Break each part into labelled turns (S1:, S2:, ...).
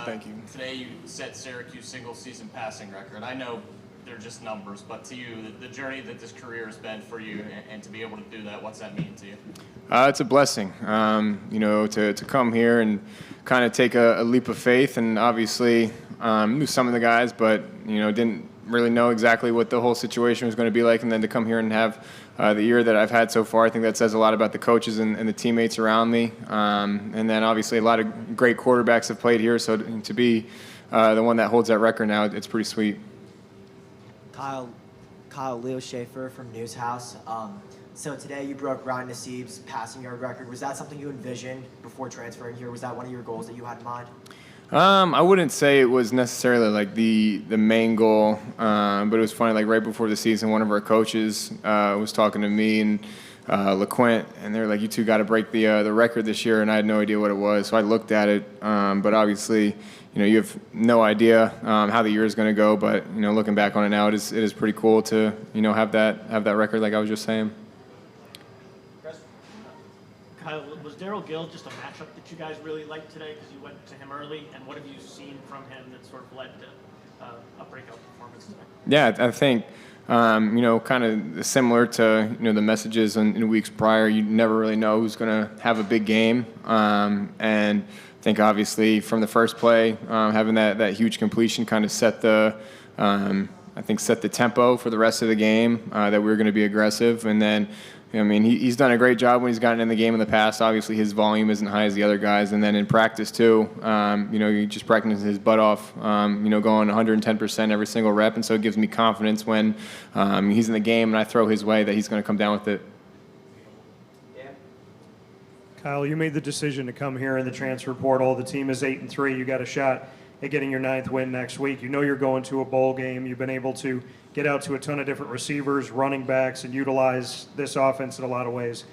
S1: Thank you.
S2: Today you set Syracuse single-season passing record. I know they're just numbers, but to you, the journey that this career has been for you, and to be able to do that, what's that mean to you?
S1: It's a blessing, to come here and kind of take a leap of faith. And obviously, knew some of the guys, but didn't really know exactly what the whole situation was going to be like. And then to come here and have the year that I've had so far, I think that says a lot about the coaches and the teammates around me. And then obviously a lot of great quarterbacks have played here, so to be the one that holds that record now, it's pretty sweet.
S3: Kyle Leo Schaefer from Newshouse. So today you broke Ryan Nassib's passing yard record. Was that something you envisioned before transferring here? Was that one of your goals that you had in mind?
S1: I wouldn't say it was necessarily like the main goal, but it was funny. Like right before the season, one of our coaches was talking to me and LeQuint, and they were like, "You two got to break the record this year," and I had no idea what it was. So I looked at it, but obviously, you have no idea how the year is going to go. But looking back on it now, it is pretty cool to have that record, like I was just saying.
S4: Kyle, was Daryl Gill just a matchup that you guys really liked today because you went to him early? And what have you seen from him that sort of led to a breakout performance today?
S1: Yeah, I think, kind of similar to, the messages in weeks prior, you never really know who's going to have a big game. And I think obviously from the first play, having that huge completion kind of set the tempo for the rest of the game, that we were going to be aggressive. And then, he's done a great job when he's gotten in the game in the past. Obviously, his volume isn't high as the other guys. And then in practice, too, he just practices his butt off, going 110% every single rep. And so it gives me confidence when he's in the game and I throw his way that he's going to come down with it.
S5: Kyle, you made the decision to come here in the transfer portal. The team is 8-3. You got a shot at getting your 9th win next week. You're going to a bowl game. You've been able to get out to a ton of different receivers, running backs, and utilize this offense in a lot of ways.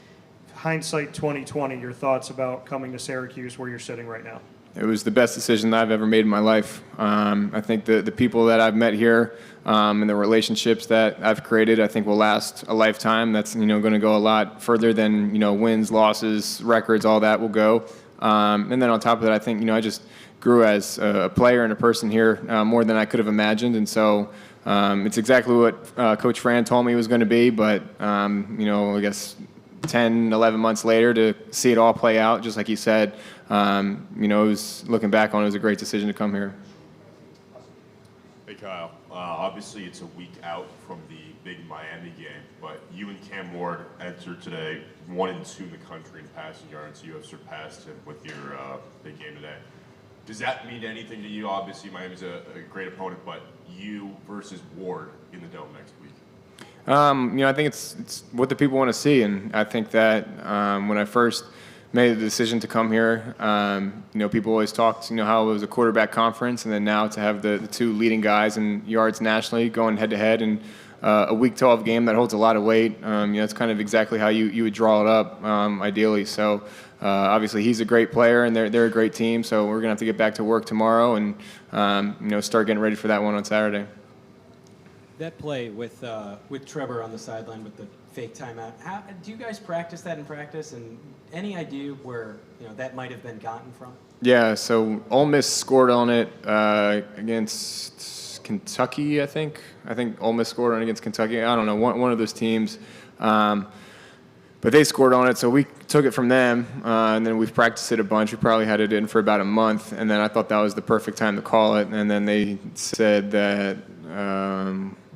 S5: Hindsight 2020, your thoughts about coming to Syracuse where you're sitting right now?
S1: It was the best decision that I've ever made in my life. I think the people that I've met here and the relationships that I've created, I think will last a lifetime. That's going to go a lot further than wins, losses, records, all that will go. And then on top of that, I think I just grew as a player and a person here more than I could have imagined. And so it's exactly what Coach Fran told me it was going to be. But, I guess 10, 11 months later to see it all play out, just like he said, it was, looking back on it, was a great decision to come here.
S6: Hey, Kyle. Obviously, it's a week out from the big Miami game, but you and Cam Ward entered today 1-2 in the country in passing yards. You have surpassed him with your big game today. Does that mean anything to you? Obviously, Miami's a great opponent, but you versus Ward in the Dome next week.
S1: I think it's what the people want to see, and I think that when I first made the decision to come here, people always talked, how it was a quarterback conference, and then now to have the two leading guys in yards nationally going head-to-head in a Week 12 game that holds a lot of weight. It's kind of exactly how you would draw it up, ideally. So obviously he's a great player, and they're a great team, so we're going to have to get back to work tomorrow and start getting ready for that one on Saturday.
S7: That play with Trevor on the sideline with the fake timeout, do you guys practice that in practice? And any idea where that might have been gotten from? Yeah, so Ole Miss scored on it against Kentucky, I think. I think Ole Miss scored on it against Kentucky. I don't know, one of those teams. But they scored on it, so we took it from them, and then we've practiced it a bunch. We probably had it in for about a month, and then I thought that was the perfect time to call it. And then they said that,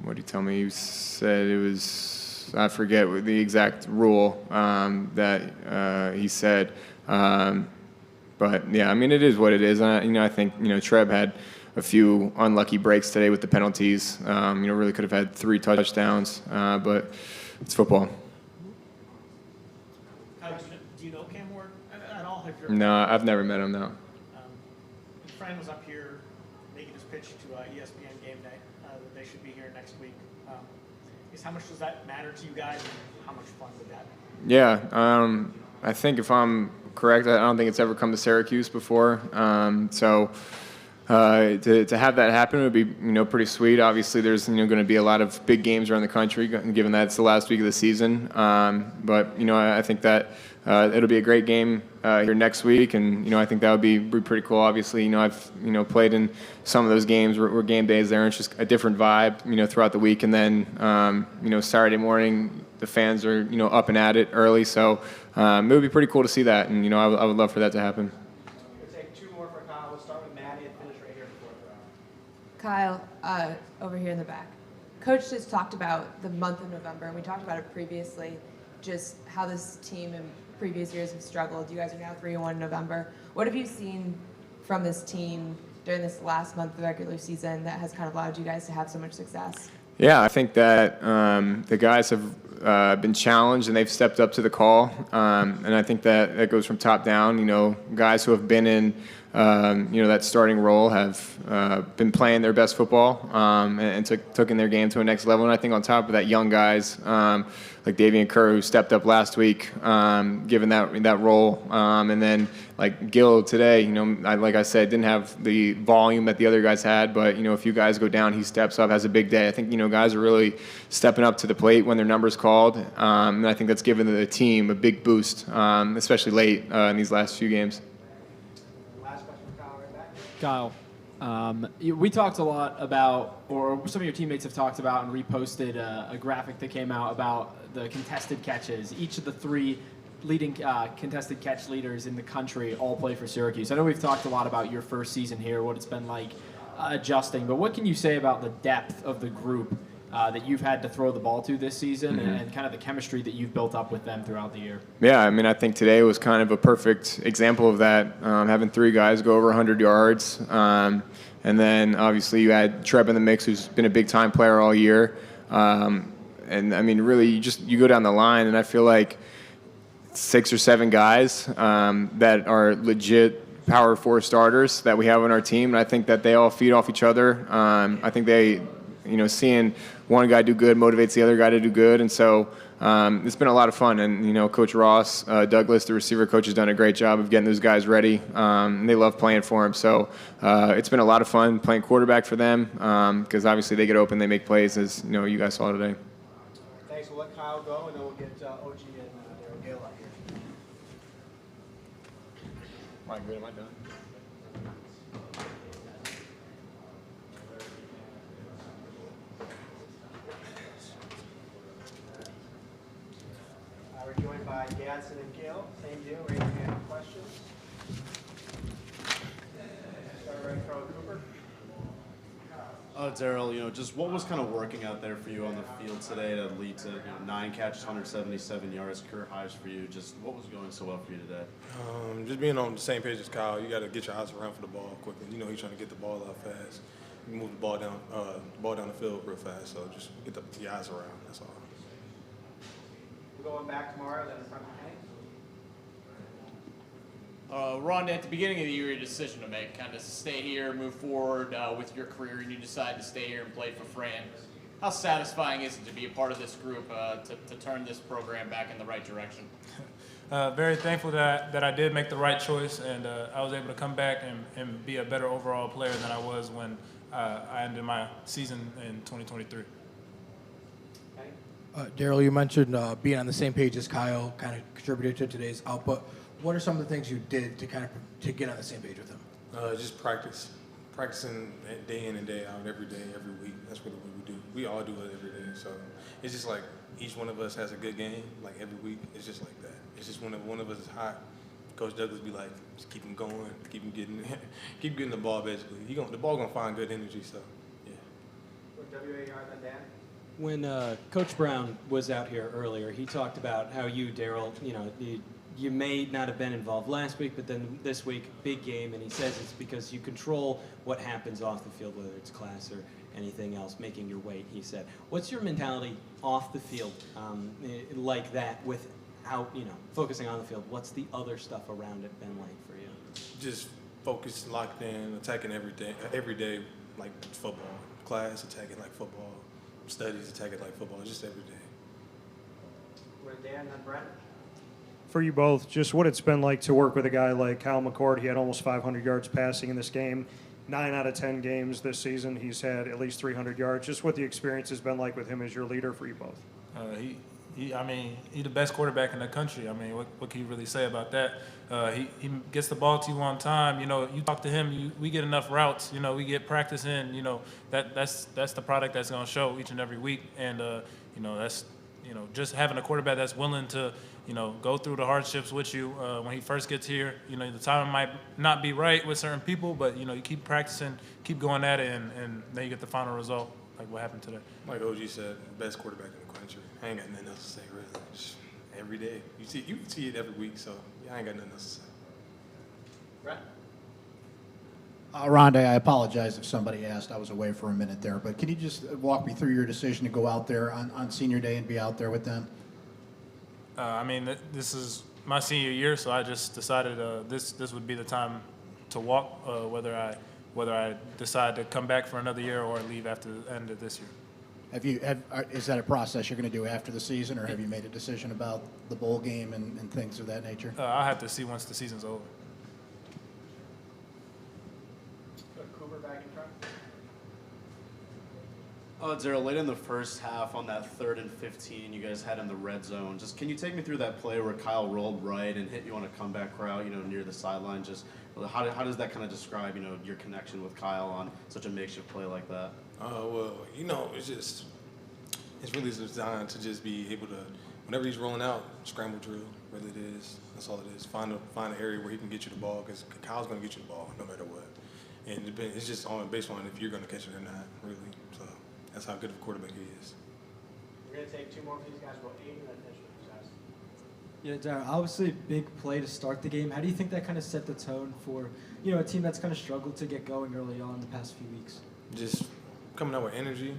S7: what did he tell me? He said it was, I forget the exact rule that he said. But, yeah, it is what it is. I think, Treb had a few unlucky breaks today with the penalties. Really could have had 3 touchdowns, but it's football.
S4: Do you know Cam Ward at all?
S1: No, I've never met him, no.
S4: Fran was up here making his pitch to ESPN Game Day that they should be here next week. How much does that matter to you guys, and how much fun would that be?
S1: Yeah, I think if I'm correct, I don't think it's ever come to Syracuse before. So to have that happen would be pretty sweet. Obviously, there's going to be a lot of big games around the country, given that it's the last week of the season. But I think that
S7: it'll be a great game here next week, and I think that would be pretty cool. Obviously, I've played in some of those games where game days there, and it's just a different vibe throughout the week, and then Saturday morning the fans are up and at it early, so it would be pretty cool to see that, and I would love for that to happen.
S4: We'll take two more for Kyle. We'll start with Maddie and finish right here in the fourth round.
S8: Kyle, over here in the back. Coach just talked about the month of November, and we talked about it previously, just how this team in previous years have struggled. You guys are now 3-1 in November. What have you seen from this team during this last month of the regular season that has kind of allowed you guys to have so much success?
S7: Yeah, I think that the guys have been challenged and they've stepped up to the call, and I think that goes from top down. Guys who have been in that starting role have been playing their best football and took in their game to a next level. And I think on top of that, young guys like Davian Kerr, who stepped up last week, given that role, and then like Gill today, like I said, didn't have the volume that the other guys had, but a few guys go down, he steps up, has a big day. I think guys are really stepping up to the plate when their number's called, and I think that's given the team a big boost, especially late in these last few games.
S4: Last question for Kyle right back.
S9: Kyle, we talked a lot about, or some of your teammates have talked about and reposted a graphic that came out about the contested catches. Each of the three leading contested catch leaders in the country all play for Syracuse. I know we've talked a lot about your first season here, what it's been like adjusting, but what can you say about the depth of the group that you've had to throw the ball to this season, and kind of the chemistry that you've built up with them throughout the year?
S7: Yeah, I think today was kind of a perfect example of that, having three guys go over 100 yards. And then obviously you had Treb in the mix, who's been a big-time player all year. And really, you go down the line, and I feel like 6 or 7 guys that are legit Power 4 starters that we have on our team, and I think that they all feed off each other. I think they, seeing one guy do good motivates the other guy to do good, and so it's been a lot of fun. And Coach Ross, Douglas, the receiver coach, has done a great job of getting those guys ready. And they love playing for him, so it's been a lot of fun playing quarterback for them because obviously they get open, they make plays, as you guys saw today.
S4: Thanks. We'll let Kyle go, and then we'll get OG and Daryl Gill up here.
S7: Am I done?
S4: We're joined by Gadsden and Gill. Same deal. Raise your hand for questions. Start right in front of Cooper.
S10: Daryl, just what was kind of working out there for you on the field today to lead to 9 catches, 177 yards, career highs for you? Just what was going so well for you today?
S11: Just being on the same page as Kyle, you got to get your eyes around for the ball quickly. He's trying to get the ball out fast. You move the ball down the field real fast. So just get your eyes around. That's all.
S4: We're going back tomorrow, then in front of Hank.
S2: Ron, at the beginning of the year, you had a decision to make, kind of stay here, move forward with your career, and you decided to stay here and play for Fran. How satisfying is it to be a part of this group to turn this program back in the right direction?
S12: Very thankful that I did make the right choice, and I was able to come back and be a better overall player than I was when I ended my season in 2023.
S13: Daryl, you mentioned being on the same page as Kyle kind of contributed to today's output. What are some of the things you did to get on the same page with him?
S11: Just practicing day in and day out, every day, every week. That's really what we do. We all do it every day. So it's just like each one of us has a good game. Like every week, it's just like that. It's just when one of us is hot, Coach Douglas be like, just keep him going, keep him getting the ball. Basically, the ball gonna find good energy. So yeah.
S4: WAR then Dan.
S14: When Coach Brown was out here earlier, he talked about how you, Daryl, you may not have been involved last week, but then this week, big game, and he says it's because you control what happens off the field, whether it's class or anything else, making your weight, he said. What's your mentality off the field like that without, focusing on the field? What's the other stuff around it been like for you?
S11: Just focused, locked in, attacking every day like football. Class, attacking like football. Studies, attacking like football. Just every day.
S4: We're Dan and Brent.
S5: For you both, just what it's been like to work with a guy like Kyle McCord. He had almost 500 yards passing in this game. 9 out of 10 games this season, he's had at least 300 yards. Just what the experience has been like with him as your leader for you both.
S12: he's the best quarterback in the country. I mean, what can you really say about that? He gets the ball to you on time. You know, you talk to him, we get enough routes. You know, we get practice in. You know, that's the product that's going to show each and every week. And you know, that's just having a quarterback that's willing to go through the hardships with you when he first gets here. You know, the timing might not be right with certain people, but you keep practicing, keep going at it, and then you get the final result, like what happened today.
S11: Like OG said, best quarterback in the country. I ain't got nothing else to say, really. Just every day. You see it every week, so yeah, I ain't got nothing else to say.
S2: Brett?
S15: Rondé, I apologize if somebody asked. I was away for a minute there, but can you just walk me through your decision to go out there on senior day and be out there with them?
S12: I mean, this is my senior year, so I just decided this would be the time to walk, whether I decide to come back for another year or leave after the end of this year.
S15: Is that a process you're going to do after the season, or have you made a decision about the bowl game and things of that nature?
S12: I'll have to see once the season's over.
S4: Cooper back in front.
S10: Daryl, late in the first half on that 3rd and 15 you guys had in the red zone, just can you take me through that play where Kyle rolled right and hit you on a comeback route, near the sideline? Just how does that kind of describe, your connection with Kyle on such a makeshift play like that?
S11: Well, it's really designed to just be able to, whenever he's rolling out, scramble drill, really it is. That's all it is. Find an area where he can get you the ball, because Kyle's going to get you the ball no matter what. And it's just based on if you're going to catch it or not, really. So that's how good of a quarterback he is.
S4: We're going to take 2 more of these guys. We'll aim and then finish with these guys.
S16: Yeah, Daryl, obviously a big play to start the game. How do you think that kind of set the tone for, a team that's kind of struggled to get going early on the past few weeks?
S11: Just coming out with energy,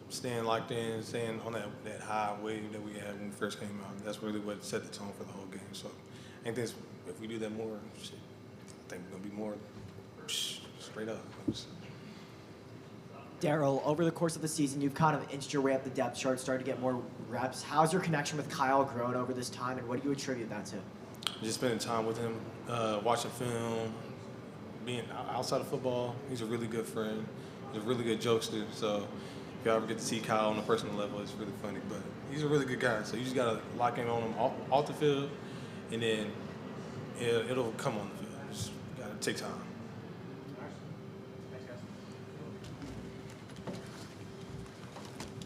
S11: staying locked in, staying on that high wave that we had when we first came out. That's really what set the tone for the whole game. So I think if we do that more, I think we're going to be more straight up.
S3: Daryl, over the course of the season, you've kind of inched your way up the depth chart, started to get more reps. How's your connection with Kyle grown over this time, and what do you attribute that to? Just
S11: spending time with him, watching film, being outside of football. He's a really good friend. He's a really good jokester. So if you ever get to see Kyle on a personal level, it's really funny. But he's a really good guy. So you just got to lock in on him off the field, and then it'll come on the field. Just got to take time.